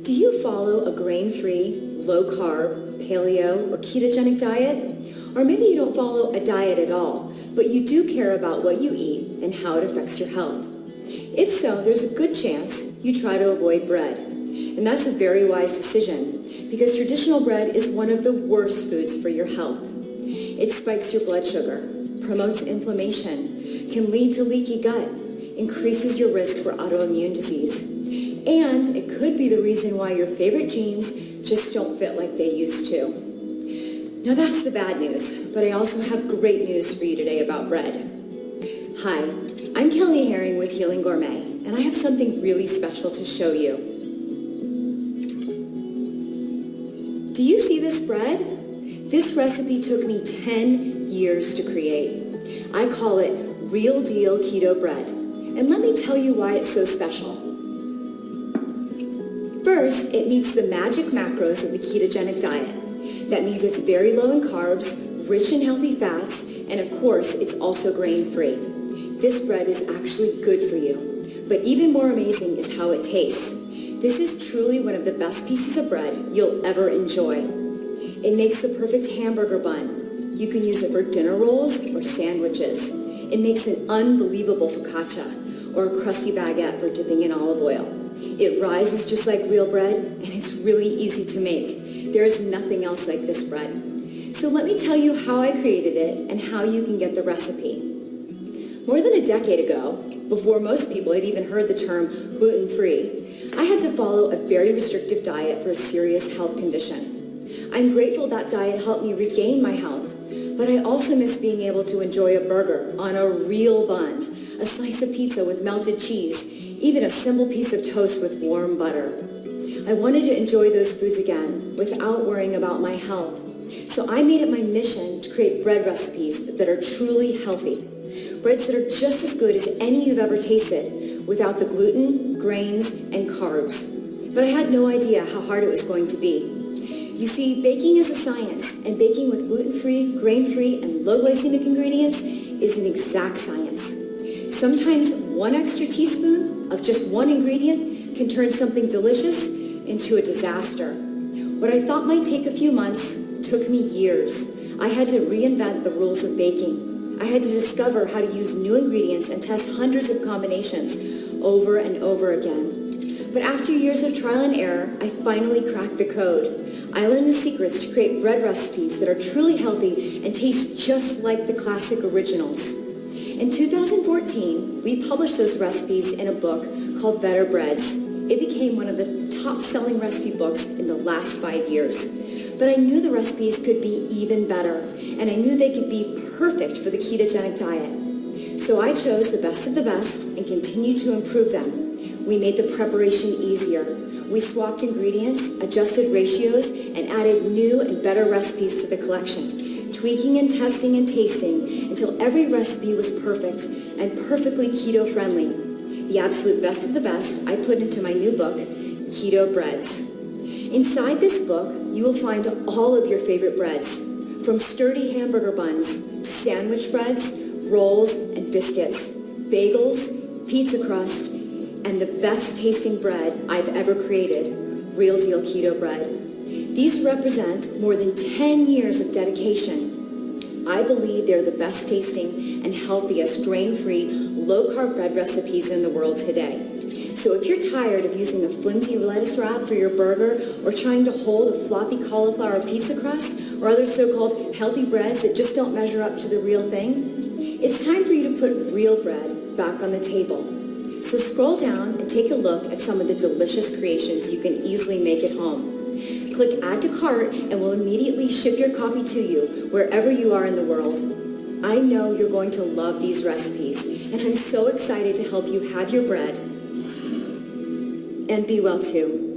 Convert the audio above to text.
Do you follow a grain-free, low-carb, paleo, or ketogenic diet? Or maybe you don't follow a diet at all, but you do care about what you eat and how it affects your health. If so, there's a good chance you try to avoid bread. And that's a very wise decision because traditional bread is one of the worst foods for your health. It spikes your blood sugar, promotes inflammation, can lead to leaky gut, increases your risk for autoimmune disease, and it could be the reason why your favorite jeans just don't fit like they used to. Now that's the bad news, but I also have great news for you today about bread. Hi, I'm Kelly Herring with Healing Gourmet, and I have something really special to show you. Do you see this bread? This recipe took me 10 years to create. I call it Real Deal Keto Bread, and let me tell you why it's so special. First, it meets the magic macros of the ketogenic diet. That means it's very low in carbs, rich in healthy fats, and of course, it's also grain-free. This bread is actually good for you. But even more amazing is how it tastes. This is truly one of the best pieces of bread you'll ever enjoy. It makes the perfect hamburger bun. You can use it for dinner rolls or sandwiches. It makes an unbelievable focaccia or a crusty baguette for dipping in olive oil. It rises just like real bread, and it's really easy to make. There is nothing else like this bread. So let me tell you how I created it and how you can get the recipe. More than a decade ago, before most people had even heard the term gluten-free, I had to follow a very restrictive diet for a serious health condition. I'm grateful that diet helped me regain my health, but I also miss being able to enjoy a burger on a real bun, a slice of pizza with melted cheese, even a simple piece of toast with warm butter. I wanted to enjoy those foods again without worrying about my health. So I made it my mission to create bread recipes that are truly healthy. Breads that are just as good as any you've ever tasted without the gluten, grains, and carbs. But I had no idea how hard it was going to be. You see, baking is a science, and baking with gluten-free, grain-free, and low glycemic ingredients is an exact science. Sometimes one extra teaspoon of just one ingredient can turn something delicious into a disaster. What I thought might take a few months took me years. I had to reinvent the rules of baking. I had to discover how to use new ingredients and test hundreds of combinations over and over again. But after years of trial and error, I finally cracked the code. I learned the secrets to create bread recipes that are truly healthy and taste just like the classic originals. In 2014, we published those recipes in a book called Better Breads. It became one of the top-selling recipe books in the last 5 years. But I knew the recipes could be even better, and I knew they could be perfect for the ketogenic diet. So I chose the best of the best and continued to improve them. We made the preparation easier. We swapped ingredients, adjusted ratios, and added new and better recipes to the collection, tweaking and testing and tasting until every recipe was perfect and perfectly keto-friendly. The absolute best of the best I put into my new book, Keto Breads. Inside this book, you will find all of your favorite breads, from sturdy hamburger buns to sandwich breads, rolls, and biscuits, bagels, pizza crust, and the best tasting bread I've ever created, Real Deal Keto Bread. These represent more than 10 years of dedication. I believe they're the best tasting and healthiest grain-free, low-carb bread recipes in the world today. So if you're tired of using a flimsy lettuce wrap for your burger or trying to hold a floppy cauliflower pizza crust or other so-called healthy breads that just don't measure up to the real thing, it's time for you to put real bread back on the table. So scroll down and take a look at some of the delicious creations you can easily make at home. Click Add to Cart and we'll immediately ship your copy to you wherever you are in the world. I know you're going to love these recipes, and I'm so excited to help you have your bread and be well too.